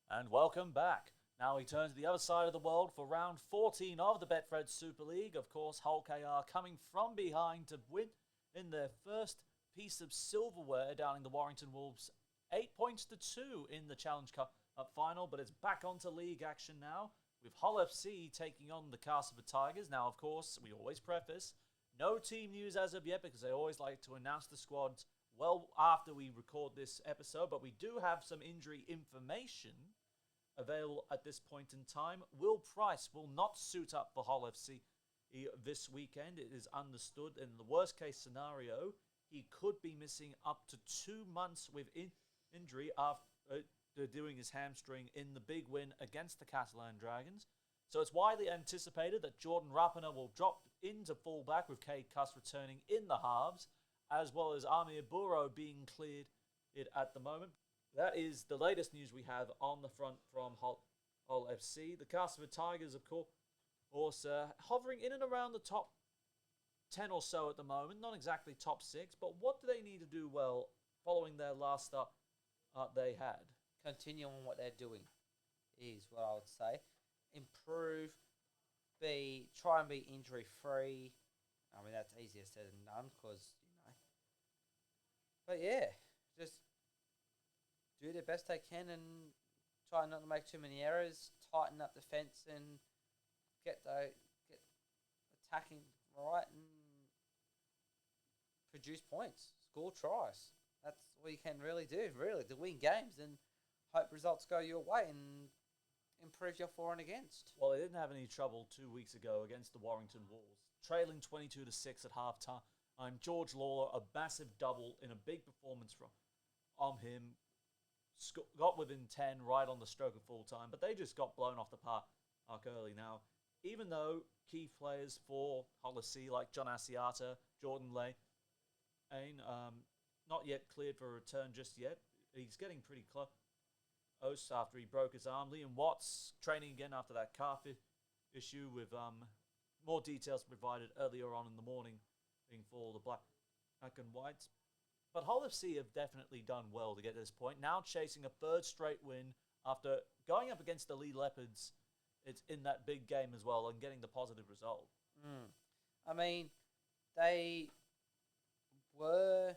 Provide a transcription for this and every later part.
And welcome back. Now we turn to the other side of the world for round 14 of the Betfred Super League. Of course, Hull KR coming from behind to win in their first piece of silverware, downing the Warrington Wolves 8 points to 2 in the Challenge Cup final. But it's back onto league action now, with Hull FC taking on the Castleford Tigers. Now, of course, we always preface, no team news as of yet, because they always like to announce the squads well after we record this episode. But we do have some injury information available at this point in time. Will Price will not suit up for Hull FC this weekend. It is understood in the worst case scenario, he could be missing up to 2 months with injury after doing his hamstring in the big win against the Catalan Dragons. So it's widely anticipated that Jordan Rapiner will drop into fullback, with Cade Cuss returning in the halves, as well as Amir Burrow being cleared at the moment. That is the latest news we have on the front from Hull FC. The Castleford Tigers, of course, also hovering in and around the top 10 or so at the moment. Not exactly top 6, but what do they need to do well following their last start they had? Continue on what they're doing is what I would say. Improve, try and be injury free. I mean, that's easier said than done because, But yeah, just do the best they can and try not to make too many errors, tighten up the fence and get attacking right and produce points, score tries. That's all you can really do, to win games and hope results go your way and improve your for and against. Well, they didn't have any trouble 2 weeks ago against the Warrington Wolves, trailing 22-6 at half time. George Lawler, a massive double in a big performance from him, got within 10 right on the stroke of full time, but they just got blown off the park early. Now, even though key players for Hull FC like John Asiata, Jordan Lane, not yet cleared for a return just yet, he's getting pretty close after he broke his arm. Liam Watts training again after that calf issue, with more details provided earlier on in the morning for the Black and Whites. But Hull FC have definitely done well to get to this point, now chasing a third straight win after going up against the Lee Leopards. It's in that big game as well and getting the positive result. I mean, they were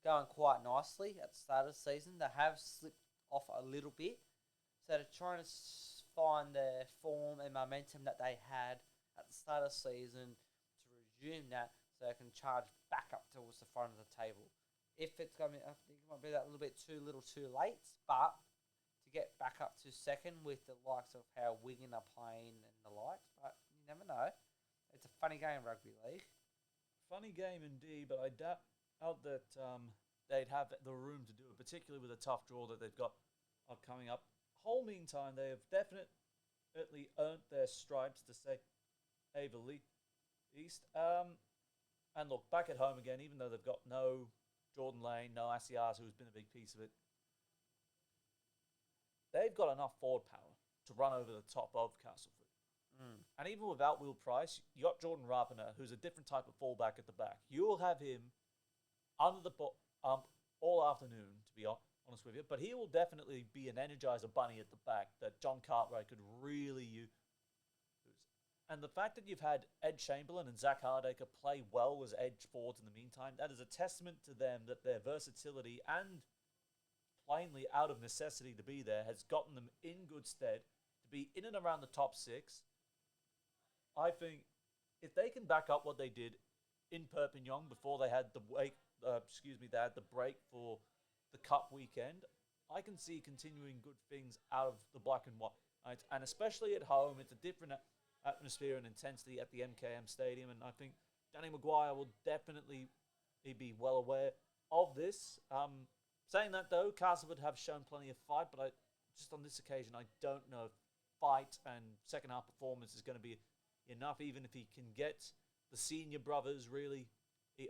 going quite nicely at the start of the season. They have slipped off a little bit. So they're trying to find their form and momentum that they had at the start of the season to resume that so they can charge back up towards the front of the table. If it's going to, I think it might be that little bit too late, but to get back up to second with the likes of how Wigan are playing and the likes, but you never know. It's a funny game, rugby league. Funny game indeed, but I doubt that they'd have the room to do it, particularly with a tough draw that they've got coming up. Whole meantime, they have definitely earned their stripes, to say the least. And look, back at home again, even though they've got no Jordan Lane, no Asias, who's been a big piece of it, they've got enough forward power to run over the top of Castleford. And even without Will Price, you got Jordan Rapiner, who's a different type of fullback at the back. You will have him under the all afternoon, to be honest with you, but he will definitely be an energizer bunny at the back that John Cartwright could really use. And the fact that you've had Ed Chamberlain and Zach Hardacre play well as edge forwards in the meantime, that is a testament to them that their versatility and plainly out of necessity to be there has gotten them in good stead to be in and around the top 6. I think if they can back up what they did in Perpignan before they had the break for the Cup weekend, I can see continuing good things out of the black and white. And especially at home, it's a different atmosphere and intensity at the MKM Stadium, and I think Danny Maguire will definitely be well aware of this. Saying that though, Castleford have shown plenty of fight, but just on this occasion, I don't know if fight and second half performance is going to be enough, even if he can get the senior brothers really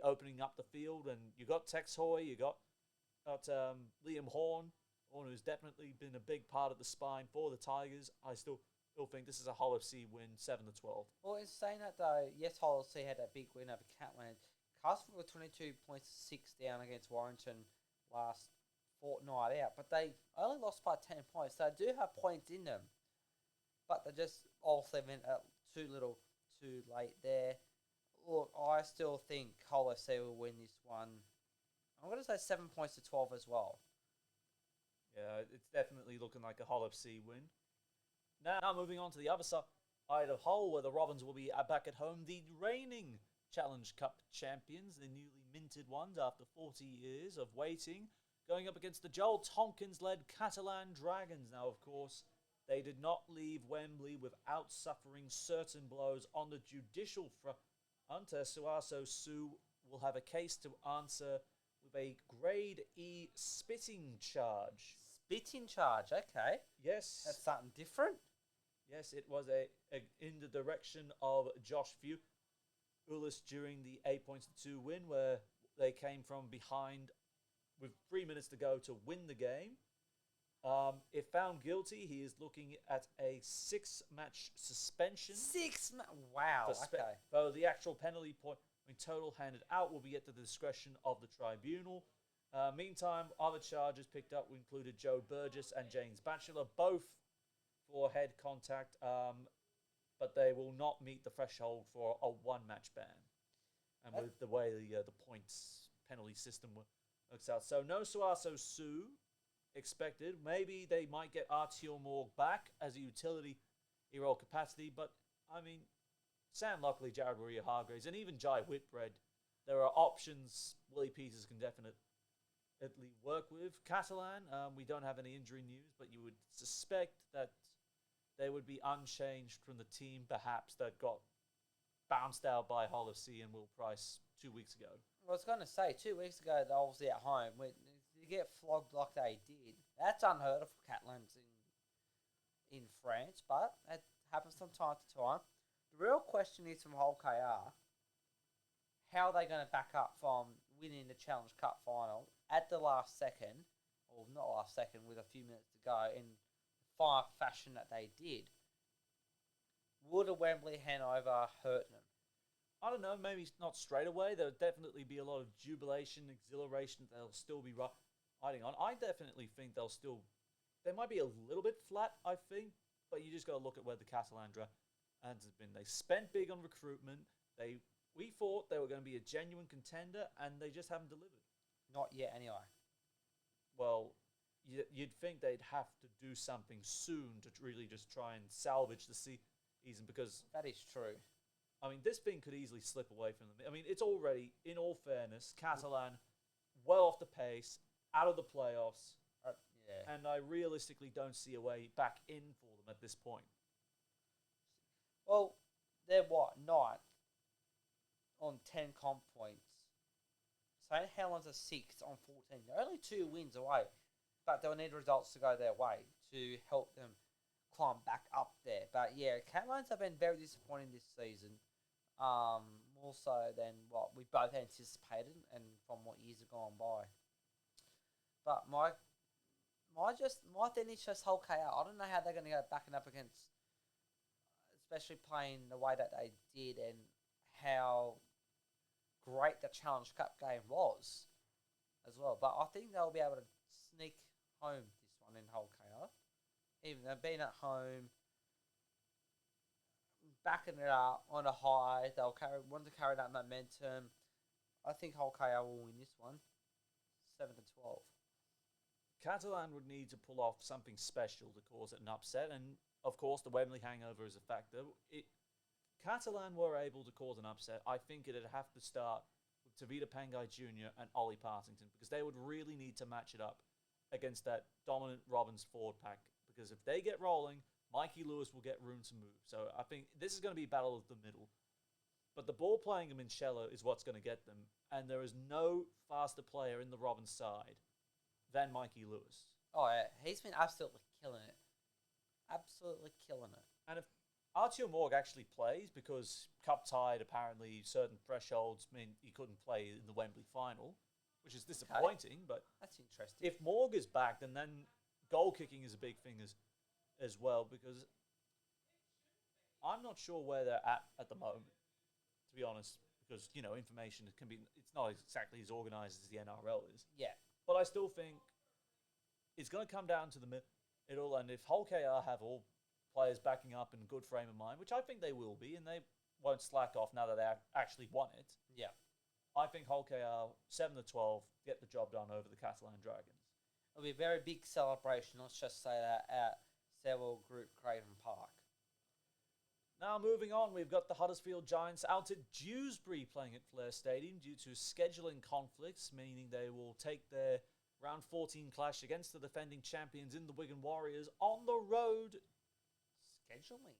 opening up the field. And you got Tex Hoy, you got Liam Horn, who's definitely been a big part of the spine for the Tigers. I still think this is a Hull FC win, 7-12. Well, in saying that though, yes, Hull FC had that big win over Catland. Castleford were 22 points to 6 down against Warrington last fortnight out, but they only lost by 10 points. So they do have points in them, but they just also went too little, too late there. Look, I still think Hull FC will win this one. I'm going to say 7 points to 12 as well. Yeah, it's definitely looking like a Hull FC win. Now moving on to the other side of Hull, where the Robins will be back at home. The reigning Challenge Cup champions, the newly minted ones after 40 years of waiting, going up against the Joel Tompkins-led Catalan Dragons. Now, of course, they did not leave Wembley without suffering certain blows on the judicial front. Suaso Su will have a case to answer with a Grade E spitting charge. Spitting charge, okay. Yes. That's something different. Yes, it was in the direction of Josh Ulis during the 8-2 win, where they came from behind with 3 minutes to go to win the game. If found guilty, he is looking at a 6-match suspension. Wow, okay. So the actual penalty point, total handed out, will be at the discretion of the tribunal. Meantime, other charges picked up included Joe Burgess and James Batchelor, both for head contact, but they will not meet the threshold for a 1-match ban. And with the way the points penalty system works out. So no Suaso Su expected. Maybe they might get Arturo Morg back as a utility hero capacity, but I mean, Sam Lockley, Jared Warrior-Hargreaves, and even Jai Whitbread, there are options Willie Peters can definitely work with. Catalan, we don't have any injury news, but you would suspect that they would be unchanged from the team, perhaps, that got bounced out by Hull FC and Will Price 2 weeks ago. I was going to say, 2 weeks ago, they obviously at home. You get flogged like they did. That's unheard of for Catalans in France, but it happens from time to time. The real question is from Hull KR, how are they going to back up from winning the Challenge Cup final at the last second, or not last second, with a few minutes to go, in the fire fashion that they did? Would a Wembley handover hurt them? I don't know, maybe not straight away. There'll definitely be a lot of jubilation, exhilaration that they'll still be riding on. I definitely think they might be a little bit flat, I think, but you just got to look at where the Catalandra has been. They spent big on recruitment. We thought they were going to be a genuine contender, and they just haven't delivered. Not yet, anyway. Well, you'd think they'd have to do something soon to really just try and salvage the season, because that is true. I mean, this thing could easily slip away from them. I mean, it's already, in all fairness, Catalan well off the pace, out of the playoffs, and I realistically don't see a way back in for them at this point. Well, they're what, 9th on 10 comp points. St. Helens are 6th on 14. They're only 2 wins away, but they'll need results to go their way to help them climb back up there. But yeah, Catalans have been very disappointing this season. More so than what we both anticipated and from what years have gone by. But my thing is just Hull KR. I don't know how they're going to go backing up against, especially playing the way that they did and how great the Challenge Cup game was as well. But I think they'll be able to sneak home this one in Hull KR. Even they've been at home, backing it up on a high. They'll want to carry that momentum. I think Hull KR will win this one, 7-12. Catalan would need to pull off something special to cause it an upset, and of course the Wembley hangover is a factor. Catalan were able to cause an upset. I think it'd have to start with Tavita Pangai Jr. and Ollie Partington, because they would really need to match it up against that dominant Robins forward pack, because if they get rolling, Mikey Lewis will get room to move. So I think this is going to be a battle of the middle. But the ball playing of Minchella is what's going to get them, and there is no faster player in the Robins side than Mikey Lewis. Oh, yeah. He's been absolutely killing it. Absolutely killing it. And if Arturo Morg actually plays, because cup tied, apparently certain thresholds mean he couldn't play in the Wembley final, which is disappointing, but that's interesting. If Morg is back, then goal kicking is a big thing as well, because I'm not sure where they're at the moment, to be honest, because, information it's not exactly as organised as the NRL is. Yeah. But I still think it's going to come down to the middle, and if Hull KR have all players backing up in good frame of mind, which I think they will be, and they won't slack off now that they actually won it. Yeah. I think Hull KR 7-12 get the job done over the Catalan Dragons. It'll be a very big celebration, let's just say that, at Seville Group Craven Park. Now moving on, we've got the Huddersfield Giants out at Dewsbury playing at Flair Stadium due to scheduling conflicts, meaning they will take their round 14 clash against the defending champions in the Wigan Warriors on the road. Scheduling?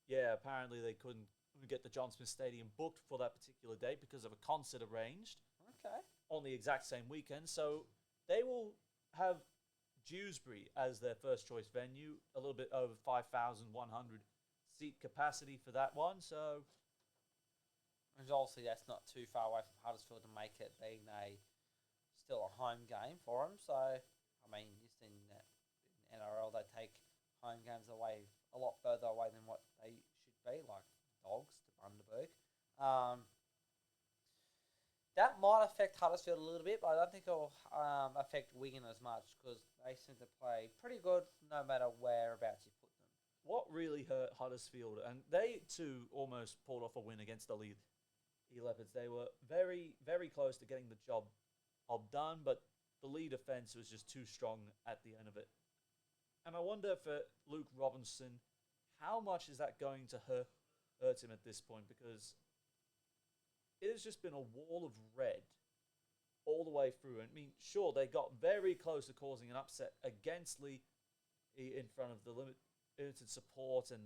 Yeah, apparently they couldn't get the John Smith Stadium booked for that particular date because of a concert arranged. Okay. On the exact same weekend, so they will have Dewsbury as their first choice venue, a little bit over 5,100 seat capacity for that one, so... And obviously that's not too far away from Huddersfield to make it being still a home game for them, so, I mean, just in NRL, they take home games away a lot further away than what they should be, like Dogs to Bundaberg. That might affect Huddersfield a little bit, but I don't think it'll affect Wigan as much because they seem to play pretty good no matter whereabouts you put them. What really hurt Huddersfield, and they too almost pulled off a win against the Leopards. They were very, very close to getting the job done, but the lead defence was just too strong at the end of it. And I wonder for Luke Robinson, how much is that going to hurt him at this point? Because it has just been a wall of red all the way through. I mean, sure, they got very close to causing an upset against Lee in front of the limited support and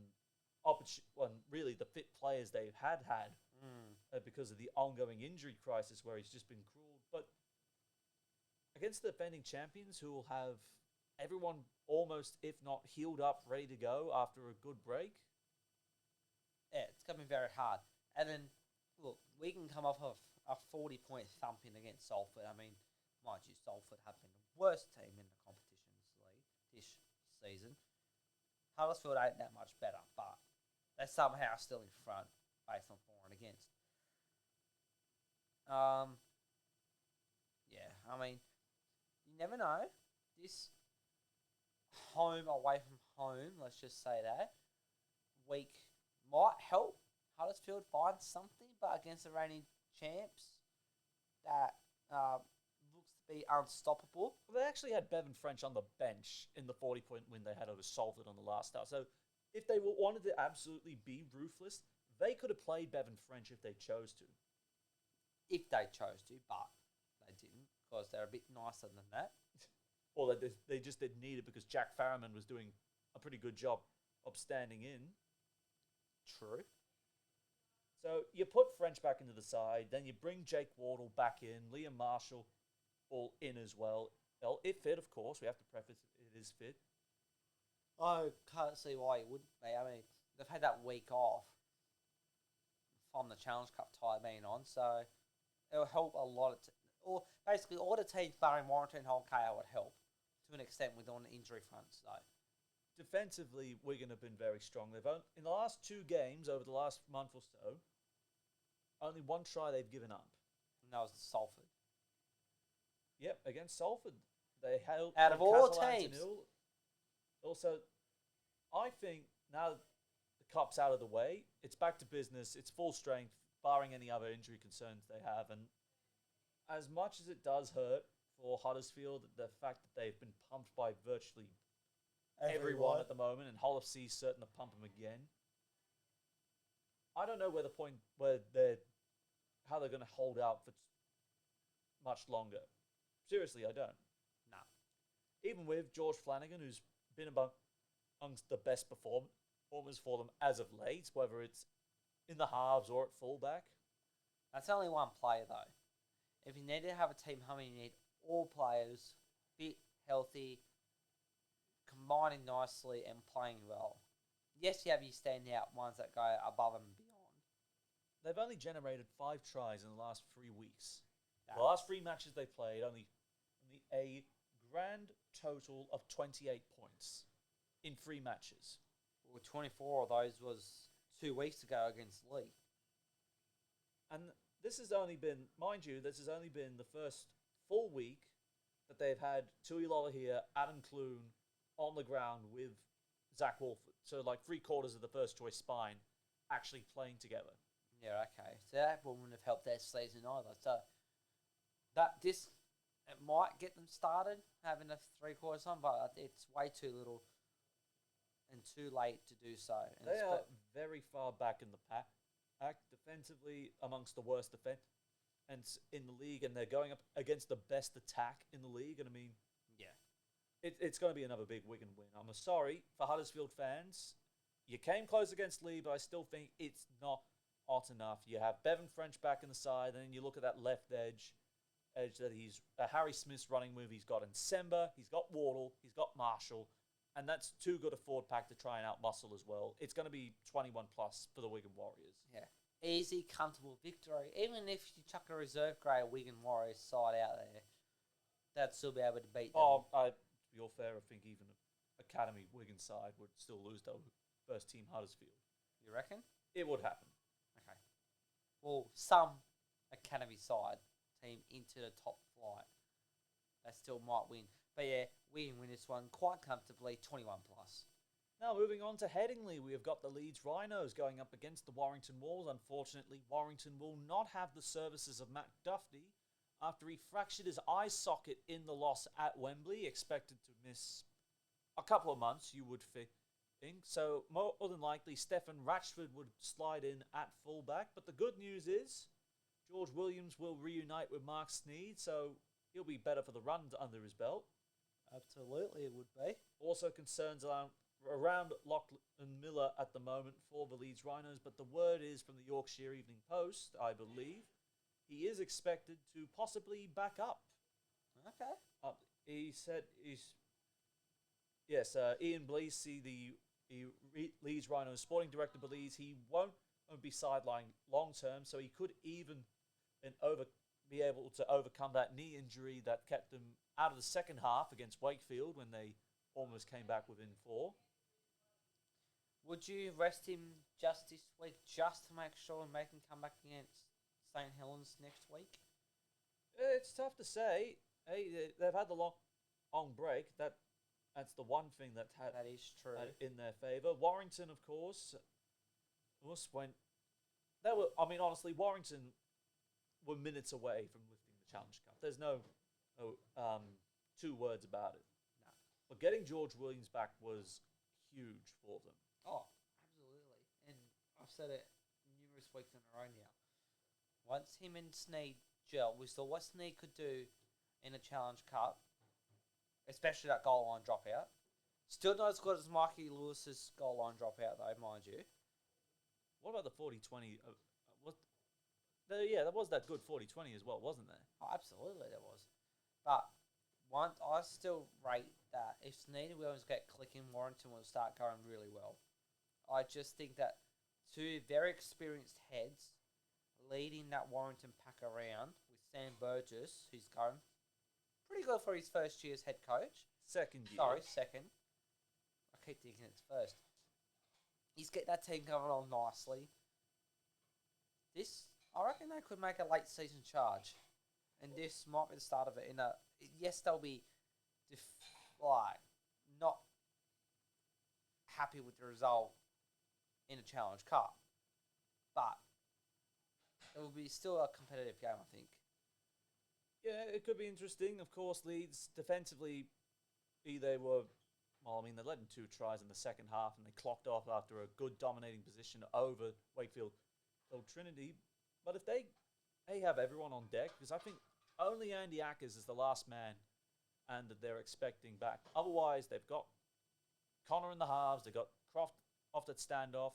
really the fit players they've had because of the ongoing injury crisis where he's just been cruel. But against the defending champions who will have everyone almost, if not healed up, ready to go after a good break. Yeah, it's going to be very hard. And then, look, we can come off of a 40-point thumping against Salford. I mean, mind you, Salford have been the worst team in the competition this season. Huddersfield ain't that much better, but they're somehow still in front based on for and against. Yeah, I mean, you never know. This home away from home, let's just say that, week might help Huddersfield find something, but against the reigning champs, that looks to be unstoppable. Well, they actually had Bevan French on the bench in the 40-point win they had over Salford on the last start. So if they wanted to absolutely be ruthless, they could have played Bevan French if they chose to. If they chose to, but they didn't, because they're a bit nicer than that. Or they just didn't need it because Jack Farriman was doing a pretty good job of standing in. True. So you put French back into the side, then you bring Jake Wardle back in, Liam Marshall all in as well. If fit, of course. We have to preface it is fit. I can't see why it wouldn't be. I mean, they've had that week off from the Challenge Cup tie being on, so it'll help a lot. Basically, all the teams barring Warrington and Hull KR would help to an extent with on the injury fronts, though. Defensively, Wigan have been very strong. In the last 2 games over the last month or so, only 1 try they've given up. And that was Salford. Yep, against Salford. They held out of all Catalan teams. Also, I think now that the cup's out of the way, it's back to business. It's full strength, barring any other injury concerns they have. And as much as it does hurt for Huddersfield, the fact that they've been pumped by virtually everyone at the moment, and Hull FC certain to pump them again. I don't know how they're going to hold out for much longer. Seriously, I don't. No. Even with George Flanagan, who's been amongst the best performers for them as of late, whether it's in the halves or at fullback. That's only one player, though. If you need to have a team humming, you need all players fit, healthy, combining nicely and playing well. Yes, you have your standout ones that go above and beyond. They've only generated 5 tries in the last 3 weeks. The last 3 matches they played, only a grand total of 28 points in 3 matches. Well, 24 of those was 2 weeks ago against Lee. And this has only been, mind you, this has only been the first full week that they've had Tui Lolla here, Adam Clune on the ground with Zach Walford. So like 3/4 of the first choice spine actually playing together. Yeah, okay. So that wouldn't have helped their season either. So it might get them started having a 3/4 on, but it's way too little and too late to do so. And They are very far back in the pack defensively, amongst the worst defense in the league, and they're going up against the best attack in the league. And I mean, yeah, it's going to be another big Wigan win. I'm sorry for Huddersfield fans. You came close against Lee, but I still think it's not hot enough. You have Bevan French back in the side, and then you look at that left edge that he's Harry Smith's running move. He's got Nsemba, he's got Wardle, he's got Marshall, and that's too good a forward pack to try and outmuscle as well. It's going to be 21 plus for the Wigan Warriors. Yeah, easy, comfortable victory. Even if you chuck a reserve grade Wigan Warriors side out there, they'd still be able to beat them. Oh, to be all fair, I think even Academy Wigan side would still lose to first team Huddersfield. You reckon? It would happen. Okay. Well, some Academy side team into the top flight, they still might win. But yeah, we can win this one quite comfortably, 21 plus. Now moving on to Headlingley, we have got the Leeds Rhinos going up against the Warrington Wolves. Unfortunately, Warrington will not have the services of Matt Duffy after he fractured his eye socket in the loss at Wembley, expected to miss a couple of months, you would think. So more than likely, Stefan Ratchford would slide in at fullback. But the good news is George Williams will reunite with Mark Sneed, so he'll be better for the runs under his belt. Absolutely, it would be. Also concerns around Lachlan Miller at the moment for the Leeds Rhinos, but the word is from the Yorkshire Evening Post, I believe, he is expected to possibly back up. Okay. He said Ian Bleasey, the Leeds Rhinos sporting director, believes he won't be sidelined long term, so he could even be able to overcome that knee injury that kept him out of the second half against Wakefield when they almost came back within 4. Would you rest him just this week just to make sure and make him come back against St. Helens next week? It's tough to say. Hey, they've had the long break. That's the one thing that is true in their favour. Warrington, of course, went. They were. I mean, honestly, Warrington were minutes away from lifting the Challenge Cup. There's no two words about it. No. But getting George Williams back was huge for them. Oh, absolutely. And I've said it numerous weeks in a row now. Once him and Sneed gel, we saw what Sneed could do in a Challenge Cup, especially that goal line dropout. Still not as good as Mikey Lewis's goal line dropout, though, mind you. What about the 40-20? There was that good 40-20 as well, wasn't there? Oh, absolutely there was. But I still rate that if Sneed and Williams get clicking, Warrington will start going really well. I just think that two very experienced heads leading that Warrington pack around with Sam Burgess, who's going pretty good for his first year as head coach. Second. I keep thinking it's first. He's get that team going on nicely. I reckon they could make a late season charge, and this might be the start of it. Yes, they'll be not happy with the result in a Challenge Cup, but it will be still a competitive game, I think. Yeah, it could be interesting. Of course, Leeds defensively, they led in 2 tries in the second half, and they clocked off after a good dominating position over Wakefield Trinity. But if they have everyone on deck, because I think only Andy Ackers is the last man and that they're expecting back. Otherwise, they've got Connor in the halves, they've got Croft off that standoff,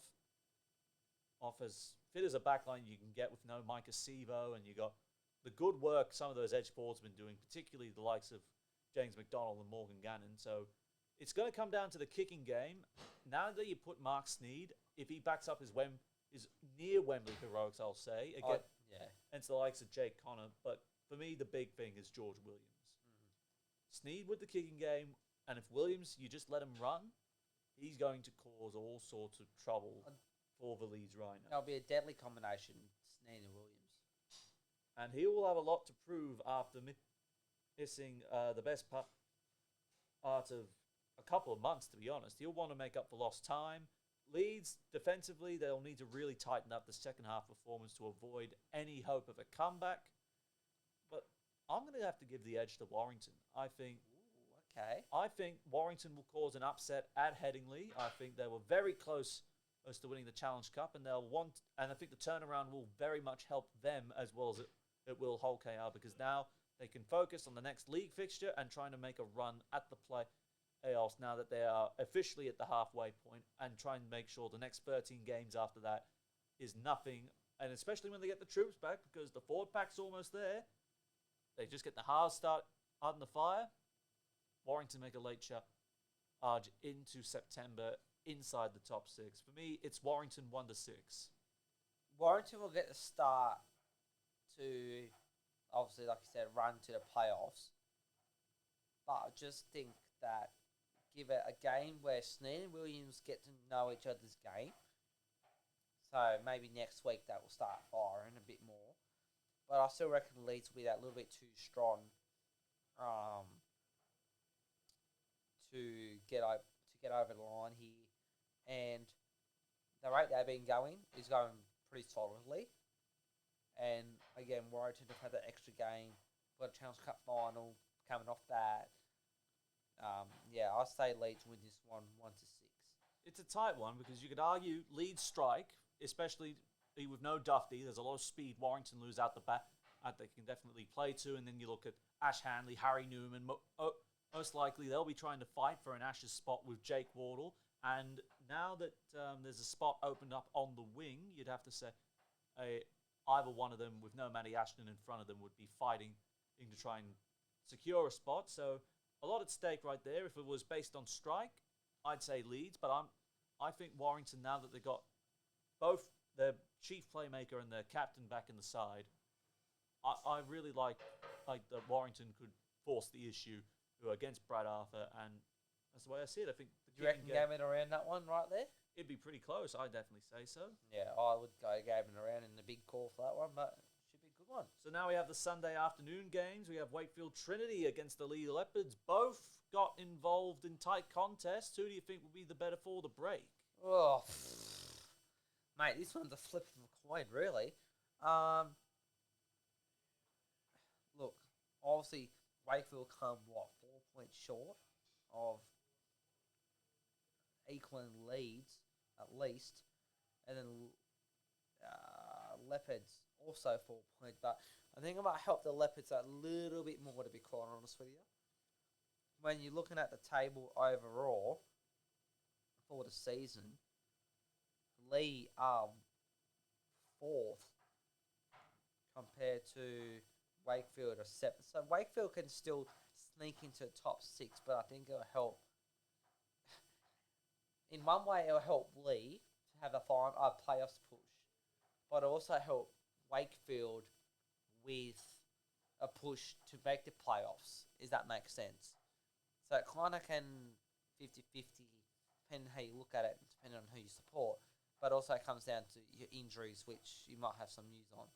off as fit as a backline you can get with no Micah Sevo, and you got the good work some of those edge forwards have been doing, particularly the likes of James McDonald and Morgan Gannon. So it's going to come down to the kicking game. Now that you put Mark Sneed, if he backs up his near Wembley heroics, I'll say, again, and it's the likes of Jake Connor. But for me, the big thing is George Williams. Sneed with the kicking game, and if Williams, you just let him run, he's going to cause all sorts of trouble for the Leeds Rhinos. That'll be a deadly combination, Sneed and Williams. And he will have a lot to prove after missing the best part of a couple of months, to be honest. He'll want to make up for lost time. Leeds, defensively, they'll need to really tighten up the second half performance to avoid any hope of a comeback. But I'm going to have to give the edge to Warrington. I think Warrington will cause an upset at Headlingley. I think they were very close as to winning the Challenge Cup, and I think the turnaround will very much help them as well as it will Hull KR, because now they can focus on the next league fixture and trying to make a run at the playoffs now that they are officially at the halfway point, and try and make sure the next 13 games after that is nothing. And especially when they get the troops back, because the forward pack's almost there. They just get the hard start on the fire. Warrington make a late charge into September inside the top 6. For me, it's Warrington 1-6. Warrington will get the start to, obviously, like you said, run to the playoffs. But I just think that give it a game where Sneed and Williams get to know each other's game. So maybe next week that will start firing a bit more. But I still reckon Leeds will be that little bit too strong to get over the line here. And the rate they've been going is going pretty solidly. And again, Warrington have had that extra game for the Challenge Cup final coming off that. I say Leeds win this one 1-6. It's a tight one because you could argue Leeds strike, especially with no Duffy. There's a lot of speed. Warrington lose out the back. They can definitely play to. And then you look at Ash Hanley, Harry Newman. Most likely they'll be trying to fight for an Ash's spot with Jake Wardle. And now that there's a spot opened up on the wing, you'd have to say either one of them with no Matty Ashton in front of them would be fighting to try and secure a spot. So a lot at stake right there. If it was based on strike, I'd say Leeds. But I think Warrington, now that they've got both their chief playmaker and their captain back in the side, I really like that Warrington could force the issue against Brad Arthur, and that's the way I see it. I think do you reckon gaming around that one right there? It'd be pretty close. I'd definitely say so. Yeah, I would go gaming around in the big call for that one, but it should be a good one. So now we have the Sunday afternoon games. We have Wakefield Trinity against the Lee Leopards. Both got involved in tight contests. Who do you think will be the better for the break? Oh, mate, this one's a flip of a coin, really. Look, obviously, Wakefield come, 4 points short of equaling Leeds, at least. And then Leopards also 4 points. But I think it might help the Leopards a little bit more, to be quite honest with you. When you're looking at the table overall for the season, Lee are 4th compared to Wakefield are 7th. So Wakefield can still sneak into the top 6, but I think it'll help. In one way, it'll help Lee to have a playoffs push, but it'll also help Wakefield with a push to make the playoffs, if that makes sense. So it kind of can 50-50, depending on how you look at it, depending on who you support, but also it comes down to your injuries, which you might have some news on.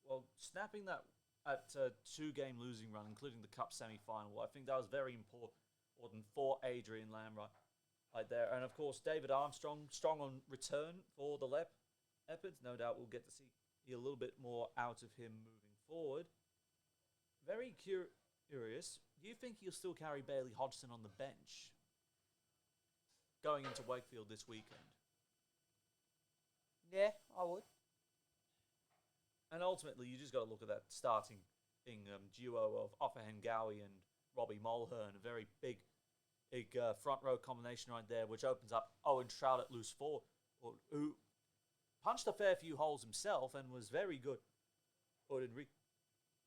Well, snapping that at a 2-game losing run, including the Cup semi-final, I think that was very important for Adrian Lamb right there. And, of course, David Armstrong, strong on return for the Leopards. No doubt we'll get to see a little bit more out of him moving forward. Very curious. Do you think he'll still carry Bailey Hodgson on the bench going into Wakefield this weekend? Yeah, I would. And ultimately, you just got to look at that starting duo of Offa Hengawi and Robbie Mulhern, a very big front row combination right there, which opens up Owen Trout at loose forward, who punched a fair few holes himself and was very good in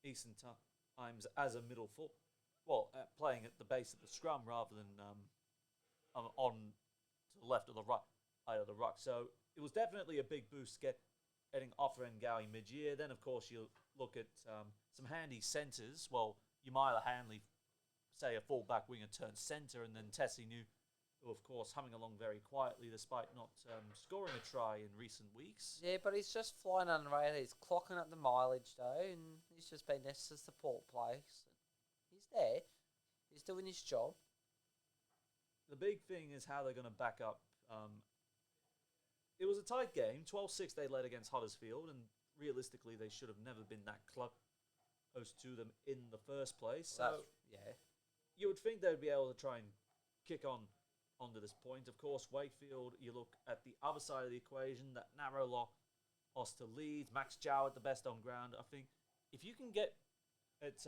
recent times as a middle forward. Well, playing at the base of the scrum rather than on to the left of the right side of the ruck. So it was definitely a big boost getting Offa Hengawi mid-year. Then, of course, you look at some handy centres. Well, Yamila Hanley, say a full-back winger turned centre, and then Tessie New, who, of course, humming along very quietly despite not scoring a try in recent weeks. Yeah, but he's just flying under the radar. He's clocking up the mileage, though, and he's just been there to support play. So he's there. He's doing his job. The big thing is how they're going to back up. It was a tight game. 12-6 they led against Huddersfield, and realistically they should have never been that close to them in the first place. So yeah, you would think they'd be able to try and kick on onto this point. Of course, Wakefield, you look at the other side of the equation, that narrow loss to Leeds, Max Jowett the best on ground. I think if you can get it,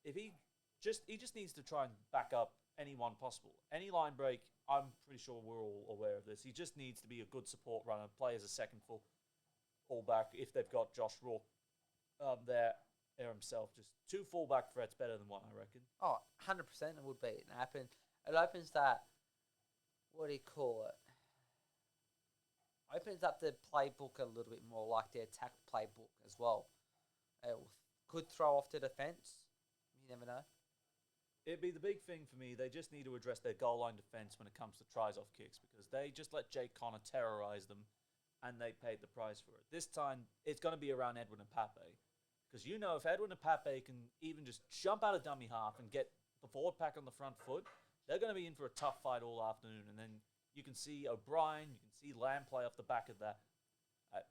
if he just needs to try and back up anyone possible. Any line break, I'm pretty sure we're all aware of this. He just needs to be a good support runner, play as a second fullback if they've got Josh Rourke there himself. Just two fullback threats better than one, I reckon. Oh, 100% it would be. It opens that, what do you call it? Opens up the playbook a little bit more, like the attack playbook as well. It could throw off the defence. You never know. It'd be the big thing for me. They just need to address their goal line defence when it comes to tries off kicks, because they just let Jake Connor terrorise them and they paid the price for it. This time, it's going to be around Edwin and Pape. Because you know if Edwin and Pape can even just jump out of dummy half and get the forward pack on the front foot, they're going to be in for a tough fight all afternoon. And then you can see O'Brien, you can see Lamb play off the back of that.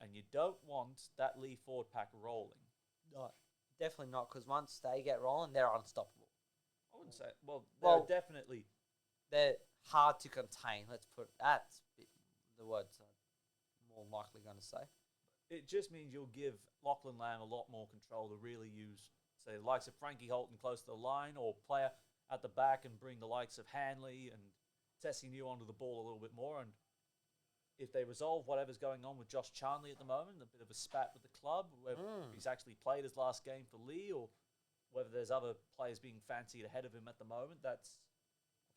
And you don't want that Lee forward pack rolling. No, definitely not, because once they get rolling, they're unstoppable. I wouldn't say. They're definitely. They're hard to contain. Let's put that's the words I'm more likely going to say. It just means you'll give Lachlan Lamb a lot more control to really use, say, the likes of Frankie Holton close to the line, or player at the back and bring the likes of Hanley and Tessie New onto the ball a little bit more. And if they resolve whatever's going on with Josh Charnley at the moment, a bit of a spat with the club, whether he's actually played his last game for Lee or whether there's other players being fancied ahead of him at the moment, I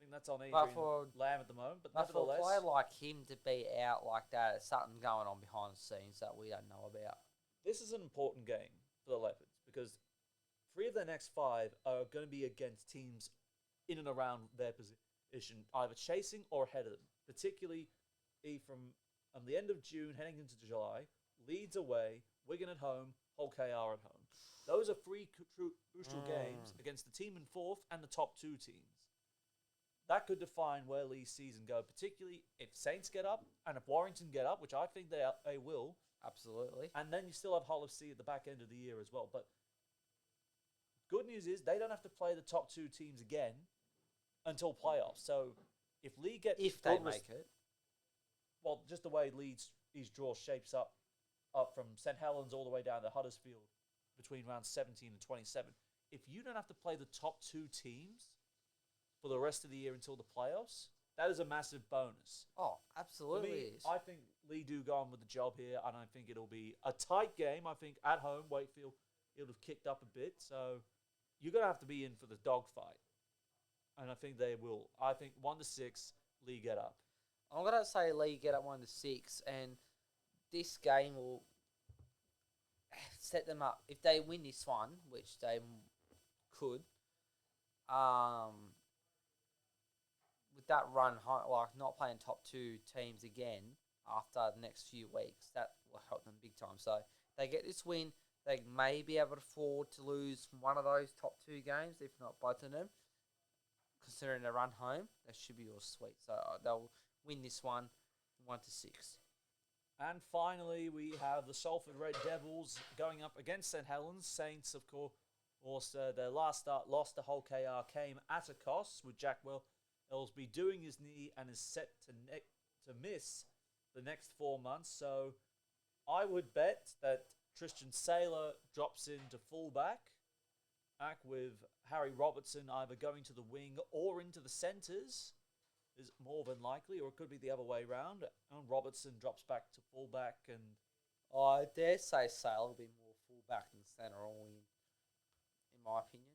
think that's on Adrian Lamb at the moment. But nevertheless, for a player like him to be out like that, there's something going on behind the scenes that we don't know about. This is an important game for the Leopards because 3 of their next 5 are going to be against teams in and around their position, either chasing or ahead of them. Particularly from the end of June heading into July, Leeds away, Wigan at home, Hull KR at home. Those are 3 crucial games against the team in 4th and the top 2 teams. That could define where Lee's season go, particularly if Saints get up and if Warrington get up, which I think they will. Absolutely. And then you still have Hull FC at the back end of the year as well. But good news is they don't have to play the top 2 teams again until playoffs. So if Lee gets... If they make it. Well, just the way Leeds' draw shapes up from St Helens all the way down to Huddersfield between rounds 17 and 27. If you don't have to play the top 2 teams for the rest of the year until the playoffs, that is a massive bonus. Oh, absolutely. For me, I think Lee do go on with the job here, and I think it'll be a tight game. I think at home, Wakefield, it'll have kicked up a bit. So you're going to have to be in for the dogfight. And I think they will. I think 1-6, Lee get up. I'm going to say Lee get up 1-6, and this game will set them up. If they win this one, which they could, with that run, like not playing top 2 teams again after the next few weeks, that will help them big time. So they get this win, they may be able to afford to lose one of those top 2 games, if not both of them. Considering they run home, that should be all sweet. So they'll win this one 1-6. And finally, we have the Salford Red Devils going up against St Helens. Saints, of course, their last start loss to Hull KR came at a cost, with Jack Ellsby doing his knee and is set to miss the next 4 months. So I would bet that Tristan Saylor drops into fullback, with Harry Robertson either going to the wing or into the centres is more than likely, or it could be the other way around. And Robertson drops back to fullback, and I dare say Saylor will be more fullback than centre or wing, in my opinion.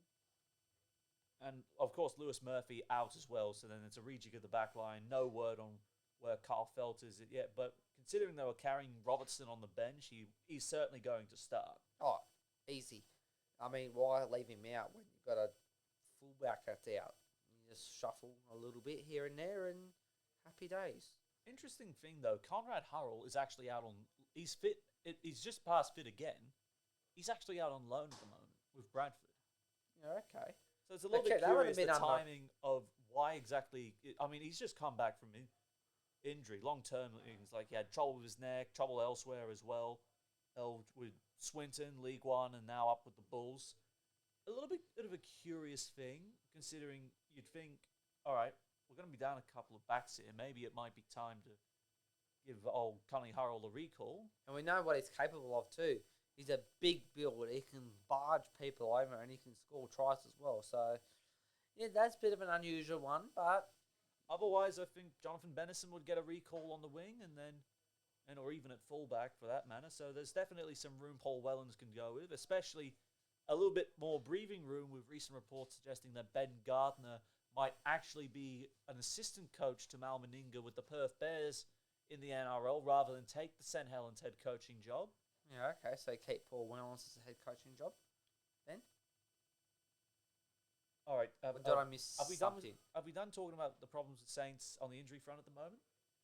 And, of course, Lewis Murphy out as well, so then it's a rejig of the back line. No word on where Carl Felt is yet, but considering they were carrying Robertson on the bench, he's certainly going to start. Oh, easy. I mean, why leave him out when you've got a fullback that's out? You just shuffle a little bit here and there and happy days. Interesting thing, though, Conrad Hurrell is actually out on... He's fit. He's just past fit again. He's actually out on loan at the moment with Bradford. Yeah, okay. So it's a little Okay, bit that would've curious the been under- timing of why exactly. I mean, he's just come back from injury, long term. It's like he had trouble with his neck, trouble elsewhere as well. With Swinton, League One, and now up with the Bulls. A little bit of a curious thing, considering you'd think, all right, we're going to be down a couple of backs here. Maybe it might be time to give old Connie Hurrell a recall. And we know what he's capable of too. He's a big build. He can barge people over and he can score tries as well. So, yeah, that's a bit of an unusual one. But Otherwise, I think Jonathan Bennison would get a recall on the wing or even at fullback for that matter. So there's definitely some room Paul Wellens can go with, especially a little bit more breathing room with recent reports suggesting that Ben Gardner might actually be an assistant coach to Mal Meninga with the Perth Bears in the NRL rather than take the St. Helens head coaching job. yeah, okay. So keep Paul Wellens as a head coaching job. Then, All right. or did I miss Have we something? done talking about the problems with Saints on the injury front at the moment?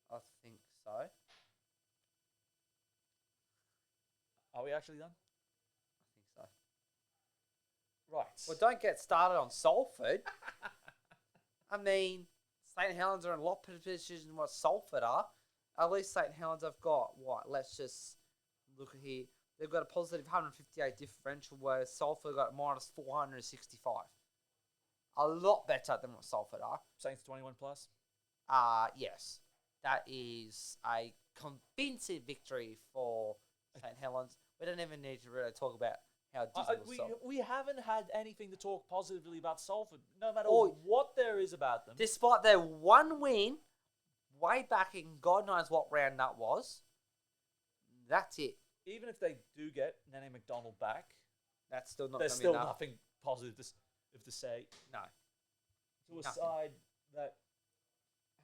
I think so. Are we actually done? I think so. Right. Well, don't get started on Salford. I mean, St. Helens are in a lot better position than what Salford are. At least St. Helens have got what? Let's just look at here. They've got a positive 158 differential, whereas Salford got minus 465. A lot better than what Salford are. Saints 21 plus. Yes. That is a convincing victory for St. Helens. We don't even need to really talk about how dismal Salford. We haven't had anything to talk positively about Salford, no matter Oh, what there is about them. Despite their one win, way back in God knows what round that was, that's it. Even if they do get Nene McDonald back, That's still not there's gonna be still enough. nothing positive to say No. to a Nothing. side that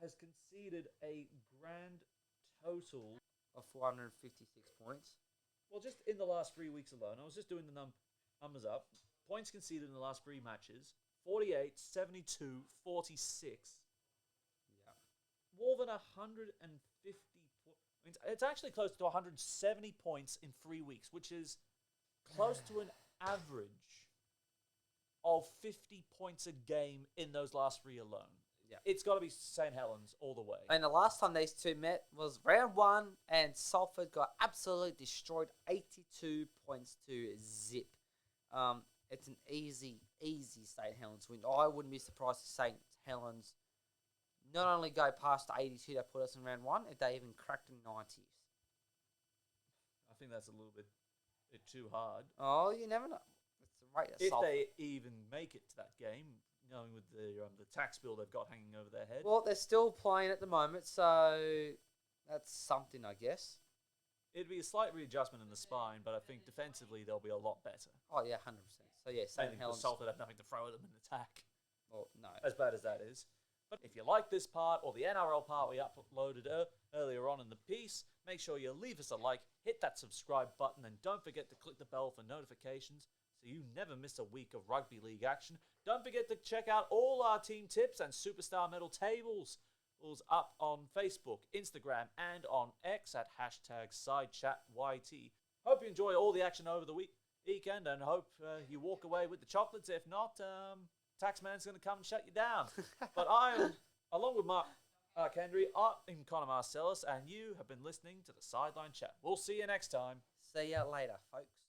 has conceded a grand total Of 456 points. Well, just in the last 3 weeks alone, I was just doing the numbers up. Points conceded in the last 3 matches, 48, 72, 46. Yeah. More than 150 points. It's actually close to 170 points in 3 weeks, which is close to an average of 50 points a game in those last 3 alone. Yeah. It's got to be St. Helens all the way. And the last time these two met was round 1, and Salford got absolutely destroyed, 82 points to zip. It's an easy St. Helens win. I wouldn't be surprised if St. Helens not only go past the 82 that put us in round 1, if they even cracked the 90s. I think that's a little bit too hard. Oh, you never know. It's the rate of If Salford. they even make it to that game, knowing with the tax bill they've got hanging over their head. Well, they're still playing at the moment, so that's something, I guess. It'd be a slight readjustment in the spine, but I think defensively they'll be a lot better. Oh, yeah, 100%. So, yeah, St. Mainly because Helens. Salford have nothing to throw at them in attack, Well, no. as bad as that is. But if you like this part or the NRL part we uploaded earlier on in the piece, make sure you leave us a like, hit that subscribe button, and don't forget to click the bell for notifications so you never miss a week of rugby league action. Don't forget to check out all our team tips and superstar medal tables up on Facebook, Instagram, and on X at #SideChatYT. Hope you enjoy all the action over the weekend and hope you walk away with the chocolates. If not, Taxman's going to come and shut you down. But I am, along with Mark Kendry, I'm Connor Marcellus, and you have been listening to the Sideline Chat. We'll see you next time. See ya later, folks.